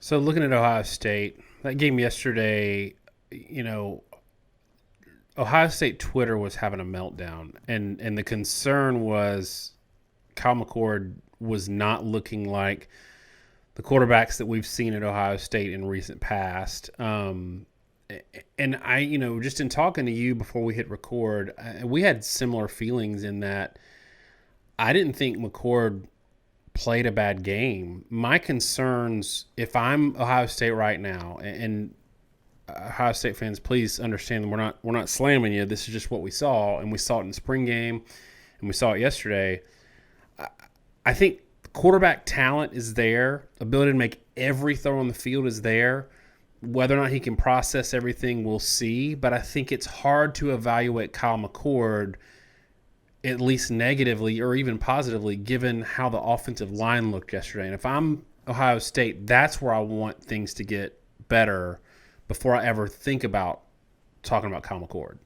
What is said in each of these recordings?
So looking at Ohio State, that game yesterday, you know, Ohio State Twitter was having a meltdown, and the concern was Kyle McCord was not looking like the quarterbacks that we've seen at Ohio State in recent past. And I, just in talking to you before we hit record, we had similar feelings in that I didn't think McCord played a bad game. My concerns, if I'm Ohio State right now, and Ohio State fans, please understand that we're not slamming you. This is just what we saw, and we saw it in the spring game, and we saw it yesterday. I think quarterback talent is there. Ability to make every throw on the field is there. Whether or not he can process everything, we'll see. But I think it's hard to evaluate Kyle McCord, at least negatively or even positively, given how the offensive line looked yesterday. And if I'm Ohio State, that's where I want things to get better before I ever think about talking about Kyle McCord.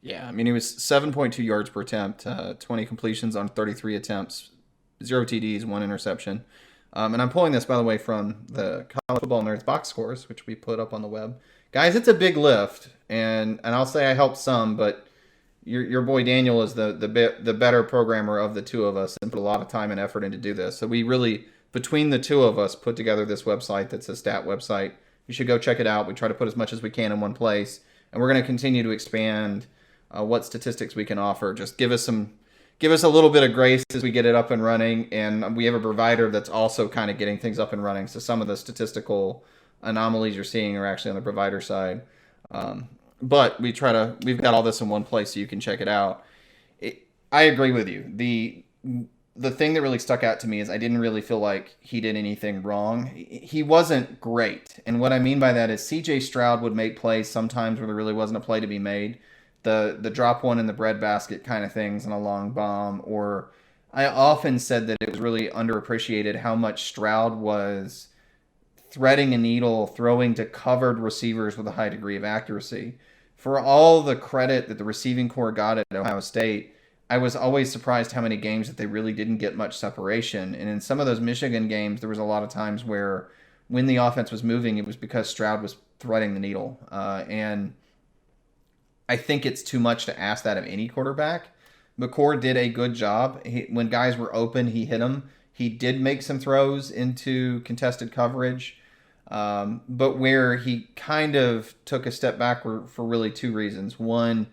Yeah, I mean, he was 7.2 yards per attempt, 20 completions on 33 attempts, 0 TDs, 1 interception. And I'm pulling this, by the way, from the College Football Nerds box scores, which we put up on the web. Guys, it's a big lift, and I'll say I helped some, but your boy Daniel is the better programmer of the two of us and put a lot of time and effort into do this. So we really, between the two of us, put together this website that's a stat website. You should go check it out. We try to put as much as we can in one place, and we're going to continue to expand what statistics we can offer. Just give us a little bit of grace as we get it up and running, and we have a provider that's also kind of getting things up and running. So some of the statistical anomalies you're seeing are actually on the provider side. But we've got all this in one place so you can check it out. I agree with you. The thing that really stuck out to me is I didn't really feel like he did anything wrong. He wasn't great. And what I mean by that is CJ Stroud would make plays sometimes where there really wasn't a play to be made. The drop one in the breadbasket kind of things and a long bomb. Or I often said that it was really underappreciated how much Stroud was threading a needle, throwing to covered receivers with a high degree of accuracy. For all the credit that the receiving corps got at Ohio State, I was always surprised how many games that they really didn't get much separation. And in some of those Michigan games, there was a lot of times where when the offense was moving, it was because Stroud was threading the needle. And I think it's too much to ask that of any quarterback. McCord did a good job. When guys were open, he hit them. He did make some throws into contested coverage. But where he kind of took a step backward for really two reasons. One,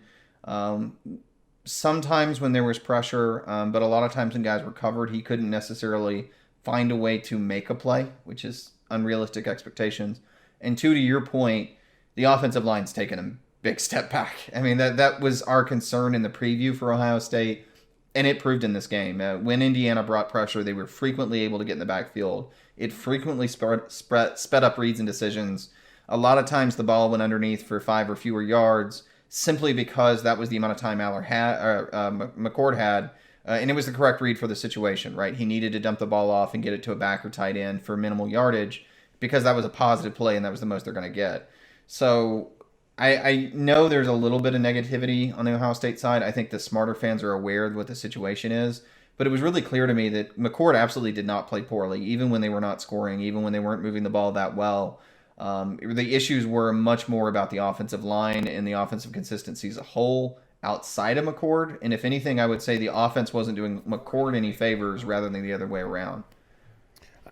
sometimes when there was pressure, but a lot of times when guys were covered, he couldn't necessarily find a way to make a play, which is unrealistic expectations. And two, to your point, the offensive line's taken a big step back. I mean, that was our concern in the preview for Ohio State, and it proved in this game. When Indiana brought pressure, they were frequently able to get in the backfield. It frequently sped up reads and decisions. A lot of times the ball went underneath for 5 or fewer yards simply because that was the amount of time McCord had, and it was the correct read for the situation, right? He needed to dump the ball off and get it to a back or tight end for minimal yardage because that was a positive play and that was the most they're going to get. So I know there's a little bit of negativity on the Ohio State side. I think the smarter fans are aware of what the situation is. But it was really clear to me that McCord absolutely did not play poorly, even when they were not scoring, even when they weren't moving the ball that well. The issues were much more about the offensive line and the offensive consistency as a whole outside of McCord. And if anything, I would say the offense wasn't doing McCord any favors rather than the other way around.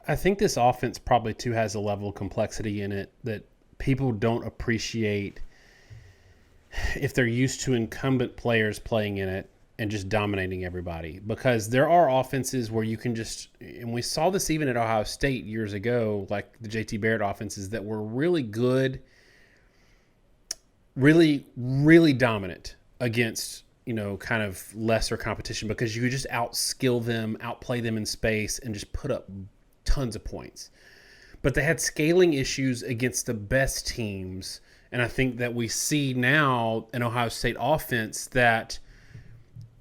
I think this offense probably, too, has a level of complexity in it that people don't appreciate if they're used to incumbent players playing in it and just dominating everybody. Because there are offenses where you can just, and we saw this even at Ohio State years ago, like the J.T. Barrett offenses that were really good, really, really dominant against, kind of lesser competition because you could just outskill them, outplay them in space, and just put up tons of points. But they had scaling issues against the best teams, and I think that we see now an Ohio State offense that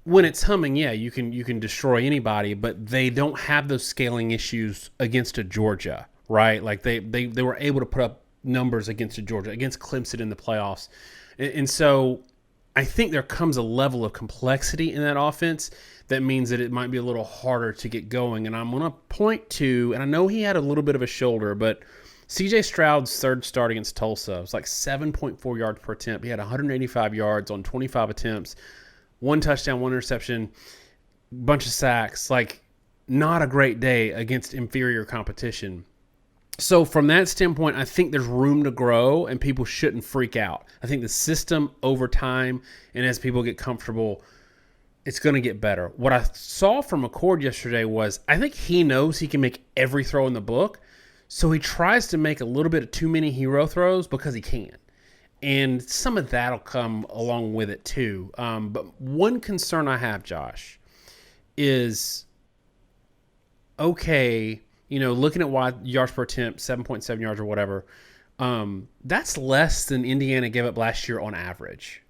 when it's humming, yeah, you can destroy anybody, but they don't have those scaling issues against a Georgia, right? Like they were able to put up numbers against a Georgia, against Clemson in the playoffs. And so I think there comes a level of complexity in that offense that means that it might be a little harder to get going. And I'm going to point to, and I know he had a little bit of a shoulder, but C.J. Stroud's third start against Tulsa was like 7.4 yards per attempt. He had 185 yards on 25 attempts, 1 touchdown, 1 interception, bunch of sacks. Like, not a great day against inferior competition. So from that standpoint, I think there's room to grow and people shouldn't freak out. I think the system over time and as people get comfortable, it's going to get better. What I saw from McCord yesterday was I think he knows he can make every throw in the book. So he tries to make a little bit of too many hero throws because he can. And some of that will come along with it too. But one concern I have, Josh, is okay, looking at yards per attempt, 7.7 yards or whatever, that's less than Indiana gave up last year on average.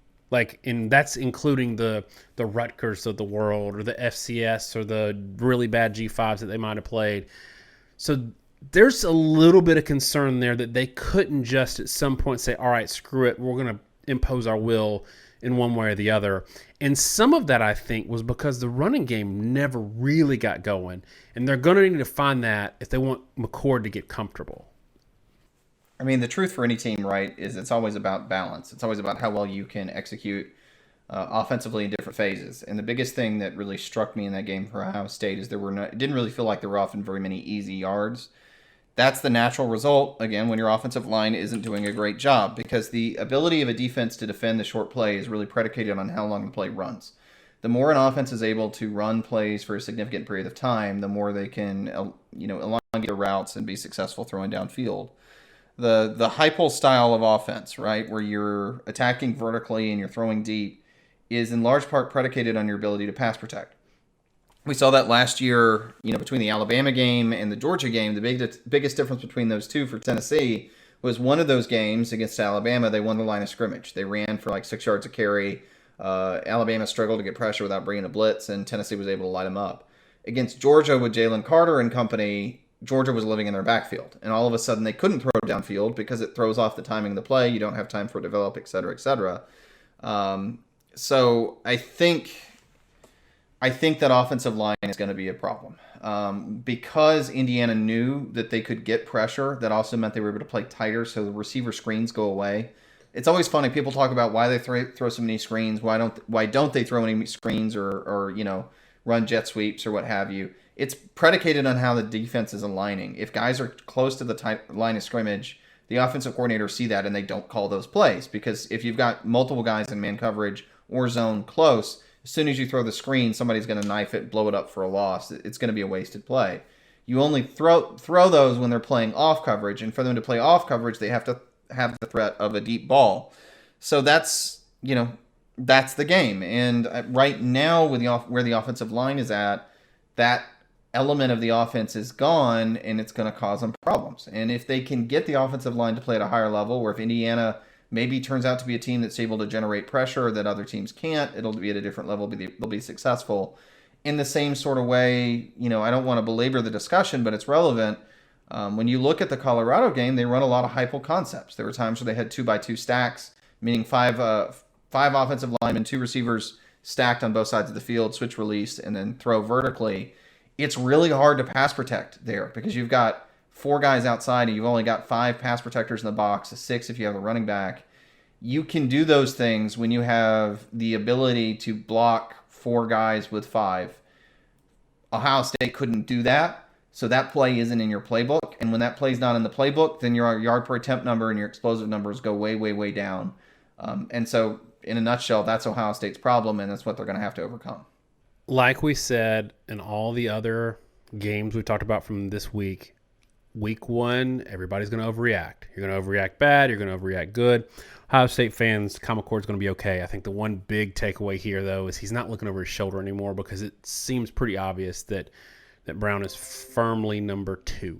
And that's including the Rutgers of the world or the FCS or the really bad G5s that they might have played. So there's a little bit of concern there that they couldn't just at some point say, all right, screw it, we're going to impose our will in one way or the other. And some of that, I think, was because the running game never really got going. And they're going to need to find that if they want McCord to get comfortable. I mean, the truth for any team, right, is it's always about balance. It's always about how well you can execute offensively in different phases. And the biggest thing that really struck me in that game for Ohio State is it didn't really feel like they were often very many easy yards. That's the natural result, again, when your offensive line isn't doing a great job, because the ability of a defense to defend the short play is really predicated on how long the play runs. The more an offense is able to run plays for a significant period of time, the more they can elongate their routes and be successful throwing downfield. The Heupel style of offense, right, where you're attacking vertically and you're throwing deep, is in large part predicated on your ability to pass protect. We saw that last year, between the Alabama game and the Georgia game. The biggest difference between those two for Tennessee was one of those games against Alabama, they won the line of scrimmage. They ran for like 6 yards a carry. Alabama struggled to get pressure without bringing a blitz, and Tennessee was able to light them up. Against Georgia with Jalen Carter and company, Georgia was living in their backfield. And all of a sudden they couldn't throw downfield because it throws off the timing of the play. You don't have time for it to develop, et cetera, et cetera. So I think that offensive line is going to be a problem. Because Indiana knew that they could get pressure, that also meant they were able to play tighter, so the receiver screens go away. It's always funny. People talk about why they throw so many screens. Why don't they throw any screens or run jet sweeps or what have you? It's predicated on how the defense is aligning. If guys are close to the line of scrimmage, the offensive coordinators see that and they don't call those plays, because if you've got multiple guys in man coverage or zone close, as soon as you throw the screen, somebody's going to knife it, blow it up for a loss. It's going to be a wasted play. You only throw those when they're playing off coverage, and for them to play off coverage, they have to have the threat of a deep ball. So that's the game. And right now, with where the offensive line is at, that element of the offense is gone, and it's going to cause them problems. And if they can get the offensive line to play at a higher level, or if Indiana maybe turns out to be a team that's able to generate pressure that other teams can't, it'll be at a different level, they'll be successful. In the same sort of way, I don't want to belabor the discussion, but it's relevant. When you look at the Colorado game, they run a lot of Heupel concepts. There were times where they had 2x2 stacks, meaning five offensive linemen, 2 receivers stacked on both sides of the field, switch release, and then throw vertically. It's really hard to pass protect there because you've got 4 guys outside and you've only got 5 pass protectors in the box, 6 if you have a running back. You can do those things when you have the ability to block 4 guys with 5. Ohio State couldn't do that, so that play isn't in your playbook. And when that play's not in the playbook, then your yard per attempt number and your explosive numbers go way, way, way down. And so, in a nutshell, that's Ohio State's problem, and that's what they're going to have to overcome. Like we said in all the other games we talked about from this week, week 1, everybody's going to overreact. You're going to overreact bad. You're going to overreact good. Ohio State fans, Kyle McCord's going to be okay. I think the one big takeaway here, though, is he's not looking over his shoulder anymore, because it seems pretty obvious that Brown is firmly number 2.